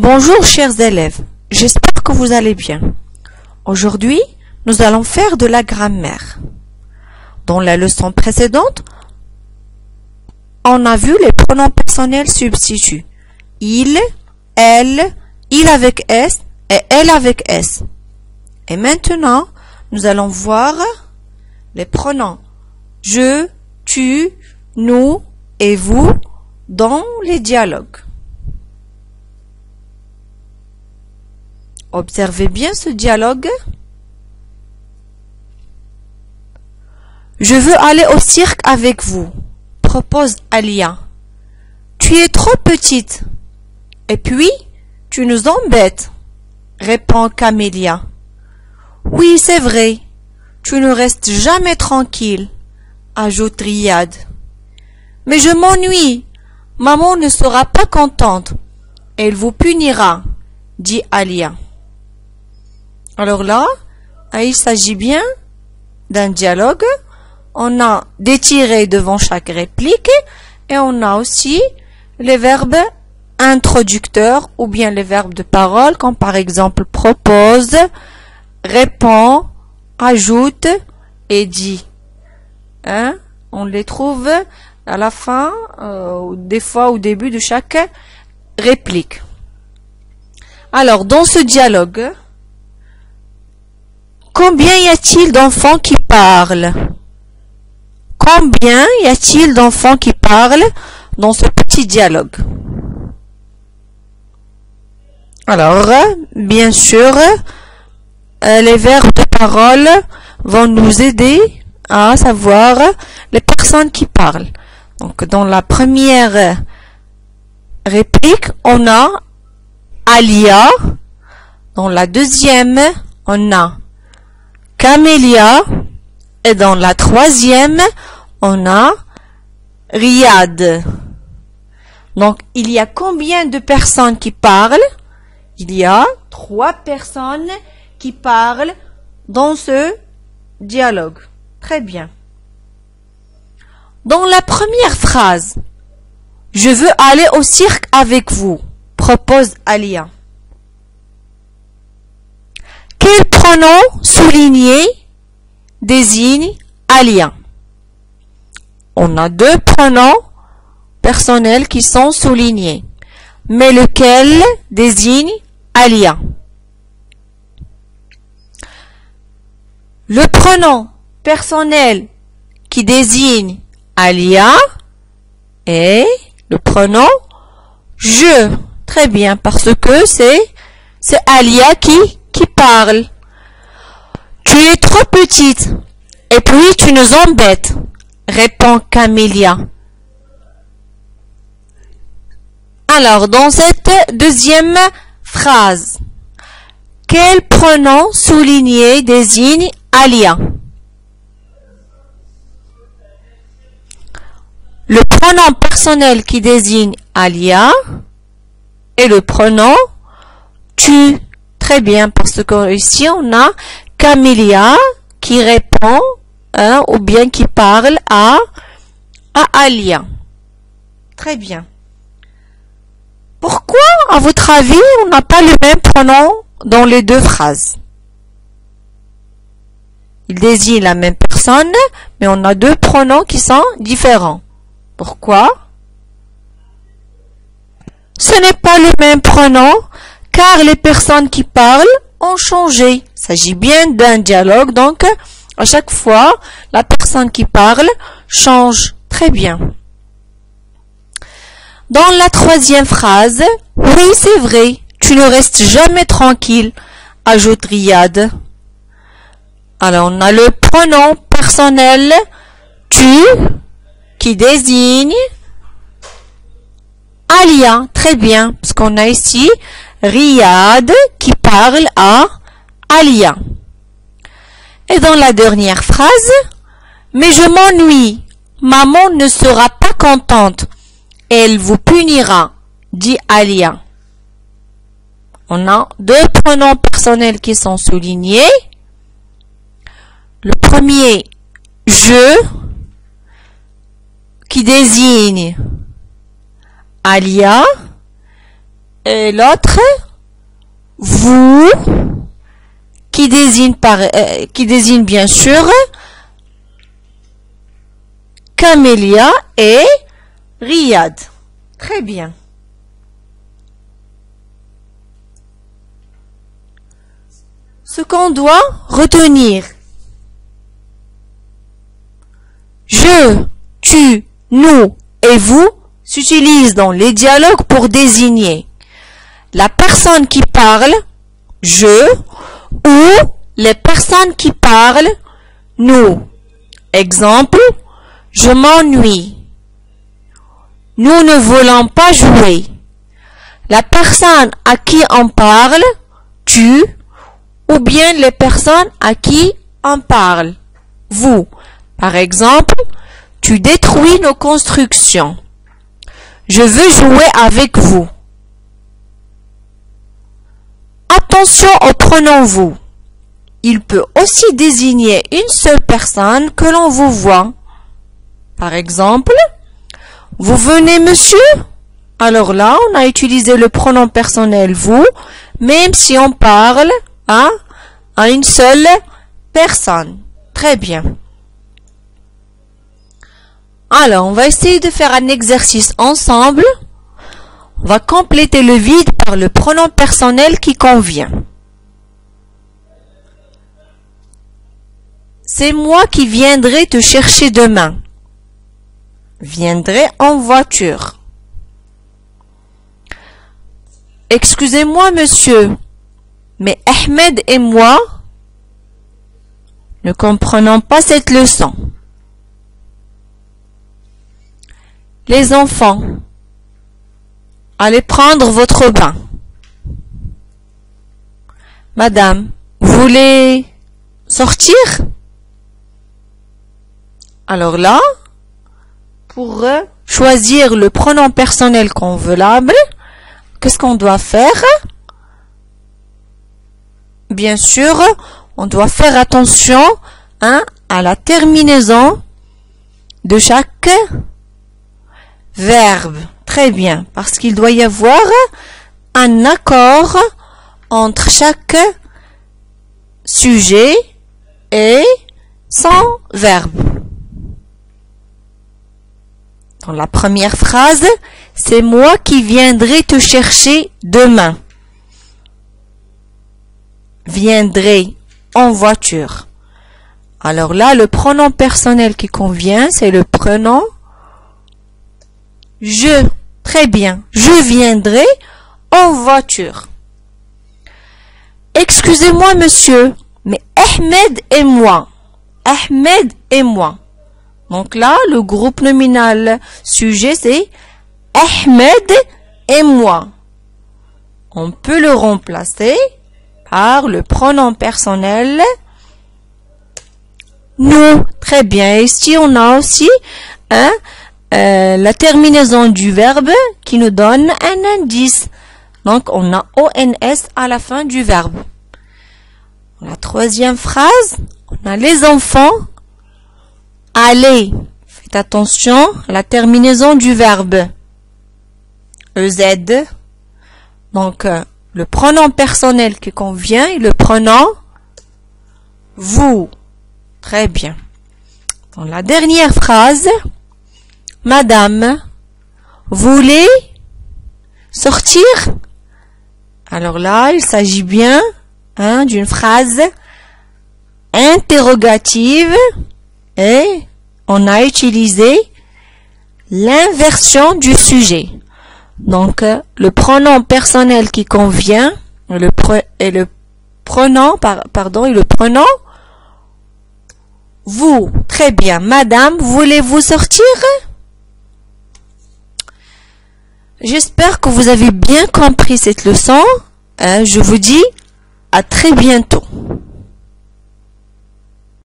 Bonjour chers élèves, j'espère que vous allez bien. Aujourd'hui, nous allons faire de la grammaire. Dans la leçon précédente, on a vu les pronoms personnels substituts. Il, elle, il avec S et elle avec S. Et maintenant, nous allons voir les pronoms je, tu, nous et vous dans les dialogues. Observez bien ce dialogue. Je veux aller au cirque avec vous, propose Alia. Tu es trop petite. Et puis, tu nous embêtes, répond Camélia. Oui, c'est vrai. Tu ne restes jamais tranquille, ajoute Riyad. Mais je m'ennuie. Maman ne sera pas contente. Elle vous punira, dit Alia. Alors là, il s'agit bien d'un dialogue. On a des tirets devant chaque réplique et on a aussi les verbes introducteurs ou bien les verbes de parole comme par exemple propose, répond, ajoute et dit. On les trouve à la fin, des fois au début de chaque réplique. Alors, dans ce dialogue, combien y a-t-il d'enfants qui parlent? Combien y a-t-il d'enfants qui parlent dans ce petit dialogue? Alors, bien sûr, les verbes de parole vont nous aider à savoir les personnes qui parlent. Donc, dans la première réplique, on a Alia. Dans la deuxième, on a Camélia. Et dans la troisième, on a Riyad. Donc, il y a combien de personnes qui parlent? Il y a 3 personnes qui parlent dans ce dialogue. Très bien. Dans la première phrase, je veux aller au cirque avec vous, propose Alia. Quel pronom souligné désigne Alia? On a 2 pronoms personnels qui sont soulignés. Mais lequel désigne Alia? Le pronom personnel qui désigne Alia est le pronom je. Très bien, parce que c'est Alia qui parle. Tu es trop petite et puis tu nous embêtes, répond Camélia. Alors, dans cette deuxième phrase, quel pronom souligné désigne Alia? Le pronom personnel qui désigne Alia est le pronom tu. Très bien, parce que ici on a Camélia qui répond ou bien qui parle à Alia. Très bien. Pourquoi, à votre avis, on n'a pas le même pronom dans les 2 phrases? Il désigne la même personne, mais on a 2 pronoms qui sont différents. Pourquoi? Ce n'est pas le même pronom, car les personnes qui parlent ont changé. Il s'agit bien d'un dialogue, donc à chaque fois, la personne qui parle change. Très bien. Dans la troisième phrase, oui, c'est vrai, tu ne restes jamais tranquille, ajoute Riyad. Alors, on a le pronom personnel tu qui désigne Alia. Très bien, parce qu'on a ici Riyad qui parle à Alia. Et dans la dernière phrase, mais je m'ennuie, maman ne sera pas contente. Elle vous punira, dit Alia. On a 2 pronoms personnels qui sont soulignés. Le premier, je, qui désigne Alia, Et l'autre, vous, qui désigne bien sûr Camélia et Riyad. Très bien. Ce qu'on doit retenir. Je, tu, nous et vous s'utilisent dans les dialogues pour désigner la personne qui parle, je, ou les personnes qui parlent, nous. Exemple, je m'ennuie. Nous ne voulons pas jouer. La personne à qui on parle, tu, ou bien les personnes à qui on parle, vous. Par exemple, tu détruis nos constructions. Je veux jouer avec vous. Attention au pronom vous. Il peut aussi désigner une seule personne que l'on vous voit. Par exemple, vous venez monsieur? Alors là, on a utilisé le pronom personnel vous, même si on parle à une seule personne. Très bien. Alors, on va essayer de faire un exercice ensemble. On va compléter le vide par le pronom personnel qui convient. C'est moi qui viendrai te chercher demain. Viendrai en voiture. Excusez-moi, monsieur, mais Ahmed et moi ne comprenons pas cette leçon. Les enfants, allez prendre votre bain. Madame, vous voulez sortir? Alors là, pour choisir le pronom personnel convenable, qu'est-ce qu'on doit faire? Bien sûr, on doit faire attention à la terminaison de chaque verbe. Très bien, parce qu'il doit y avoir un accord entre chaque sujet et son verbe. Dans la première phrase, c'est moi qui viendrai te chercher demain. Viendrai en voiture. Alors là, le pronom personnel qui convient, c'est le pronom je. Très bien. Je viendrai en voiture. Excusez-moi, monsieur, mais Ahmed et moi. Ahmed et moi. Donc là, le groupe nominal sujet, c'est Ahmed et moi. On peut le remplacer par le pronom personnel nous. Très bien. Ici, on a aussi la terminaison du verbe qui nous donne un indice. Donc, on a ONS à la fin du verbe. La troisième phrase, on a les enfants. Allez. Faites attention à la terminaison du verbe. EZ. Donc, le pronom personnel qui convient est le pronom vous. Très bien. Dans la dernière phrase, Madame, voulez sortir? Alors là, il s'agit bien d'une phrase interrogative et on a utilisé l'inversion du sujet. Donc, le pronom personnel qui convient et le pronom vous. Très bien. Madame, voulez-vous sortir? J'espère que vous avez bien compris cette leçon. Je vous dis à très bientôt.